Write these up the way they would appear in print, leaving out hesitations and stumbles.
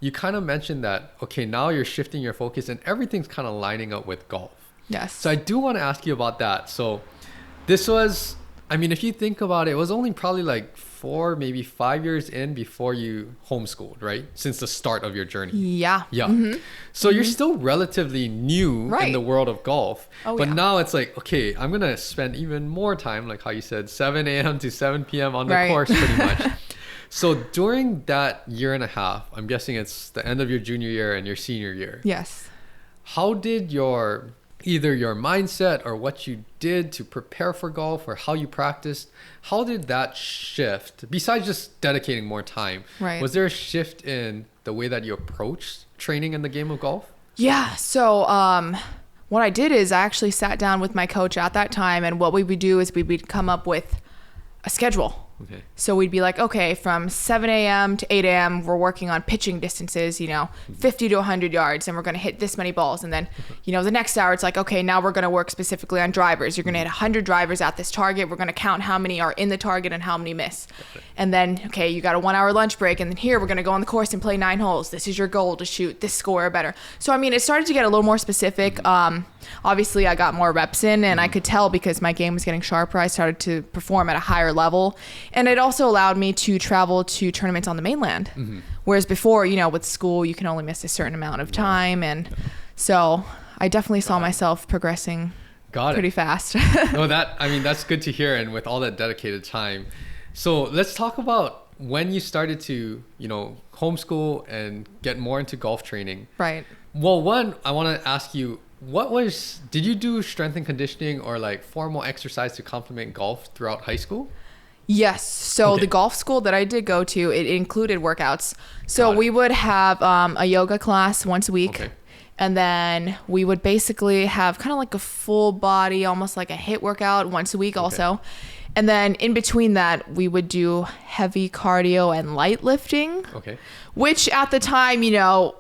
you kind of mentioned that, okay, now you're shifting your focus and everything's kind of lining up with golf. Yes. So I do want to ask you about that. So this was, I mean, if you think about it, it was only probably like 4, maybe 5 years in before you homeschooled, right? Since the start of your journey. Yeah. Yeah. Mm-hmm. So you're still relatively new in the world of golf. Oh, but yeah. now it's like, okay, I'm going to spend even more time, like how you said, 7 a.m. to 7 p.m. on the course pretty much. So during that year and a half, I'm guessing it's the end of your junior year and your senior year. Yes. How did either your mindset or what you did to prepare for golf or how you practiced, how did that shift besides just dedicating more time? Right. Was there a shift in the way that you approached training in the game of golf? Yeah. So what I did is I actually sat down with my coach at that time, and what we would do is we would come up with a schedule. Okay. So we'd be like, okay, from 7 a.m. to 8 a.m., we're working on pitching distances, 50 to 100 yards, and we're going to hit this many balls. And then, the next hour, it's like, okay, now we're going to work specifically on drivers. You're going to hit 100 drivers at this target. We're going to count how many are in the target and how many miss. And then, okay, you got a 1 hour lunch break. And then here, we're going to go on the course and play 9 holes. This is your goal, to shoot this score or better. So, I mean, it started to get a little more specific. Obviously, I got more reps in, and I could tell because my game was getting sharper. I started to perform at a higher level. And it also allowed me to travel to tournaments on the mainland. Whereas before, with school, you can only miss a certain amount of time. And so I definitely saw myself progressing pretty fast. No, that's good to hear. And with all that dedicated time. So let's talk about when you started to, homeschool and get more into golf training. Right. Well, one, I want to ask you, did you do strength and conditioning or like formal exercise to complement golf throughout high school? Yes. So the golf school that I did go to, it included workouts. So we would have a yoga class once a week. Okay. And then we would basically have kind of like a full body, almost like a HIIT workout once a week also. And then in between that, we would do heavy cardio and light lifting. Okay. Which at the time, now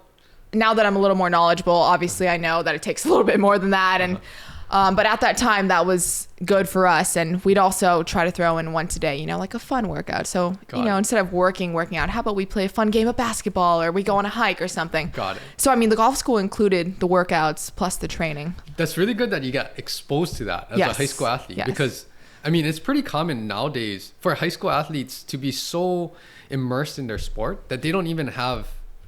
that I'm a little more knowledgeable, obviously I know that it takes a little bit more than that. And but at that time, that was good for us. And we'd also try to throw in once a day, like a fun workout. So, instead of working out, how about we play a fun game of basketball or we go on a hike or something? Got it. So, I mean, the golf school included the workouts plus the training. That's really good that you got exposed to that as a high school athlete. Yes. Because, I mean, it's pretty common nowadays for high school athletes to be so immersed in their sport that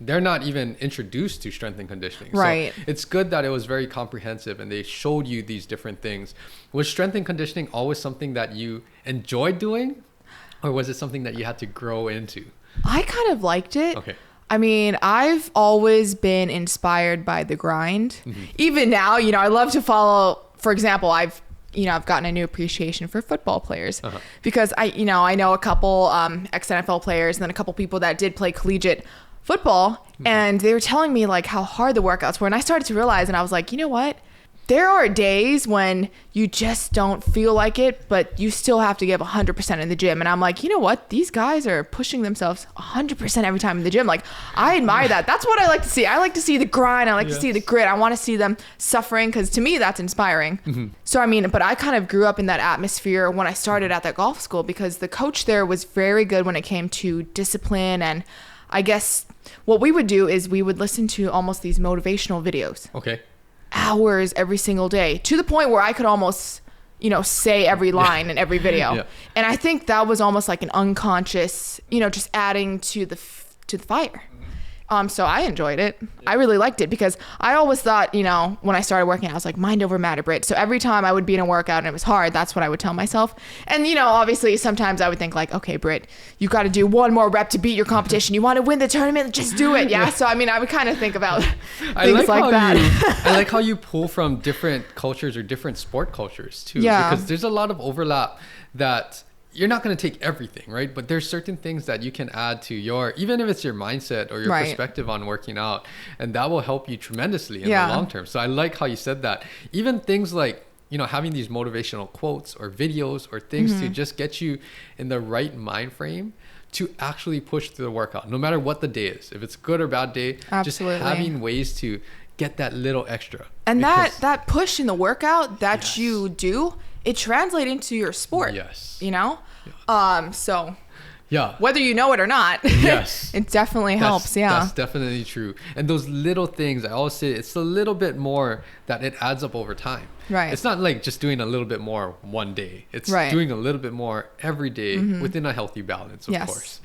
they're not even introduced to strength and conditioning. Right. So it's good that it was very comprehensive and they showed you these different things. Was strength and conditioning always something that you enjoyed doing, or was it something that you had to grow into? I kind of liked it. Okay. I mean, I've always been inspired by the grind. Even now, I love to follow, for example, I've gotten a new appreciation for football players because I know a couple ex-NFL players and then a couple people that did play collegiate football, and they were telling me like how hard the workouts were, and I started to realize, and I was like, you know what, there are days when you just don't feel like it, but you still have to give 100% in the gym. And I'm like, you know what, these guys are pushing themselves 100% every time in the gym. Like, I admire that. That's what I like to see. I like to see the grind. I like to see the grit. I want to see them suffering, because to me that's inspiring. So I mean, but I kind of grew up in that atmosphere when I started at that golf school, because the coach there was very good when it came to discipline. And I guess what we would do is we would listen to almost these motivational videos. Okay. Hours every single day, to the point where I could almost, say every line in every video. And I think that was almost like an unconscious, just adding to the fire. So I enjoyed it. I really liked it, because I always thought, when I started working out, I was like, mind over matter, Britt. So every time I would be in a workout and it was hard, that's what I would tell myself. And, obviously sometimes I would think like, okay, Britt, you got to do one more rep to beat your competition. You want to win the tournament? Just do it. Yeah. So, I mean, I would kind of think about things like that. I like how you pull from different cultures or different sport cultures too. Yeah. Because there's a lot of overlap that you're not going to take everything, right? But there's certain things that you can add to even if it's your mindset or your perspective on working out, and that will help you tremendously in the long term. So I like how you said that. Even things like, having these motivational quotes or videos or things to just get you in the right mind frame to actually push through the workout, no matter what the day is. If it's a good or bad day, just having ways to get that little extra. And that push in the workout that you do, it translates into your sport. Yes. So Yeah. Whether you know it or not. Yes. It definitely helps. Yeah. That's definitely true. And those little things, I always say it's a little bit more that it adds up over time. Right. It's not like just doing a little bit more one day. It's doing a little bit more every day within a healthy balance, of course.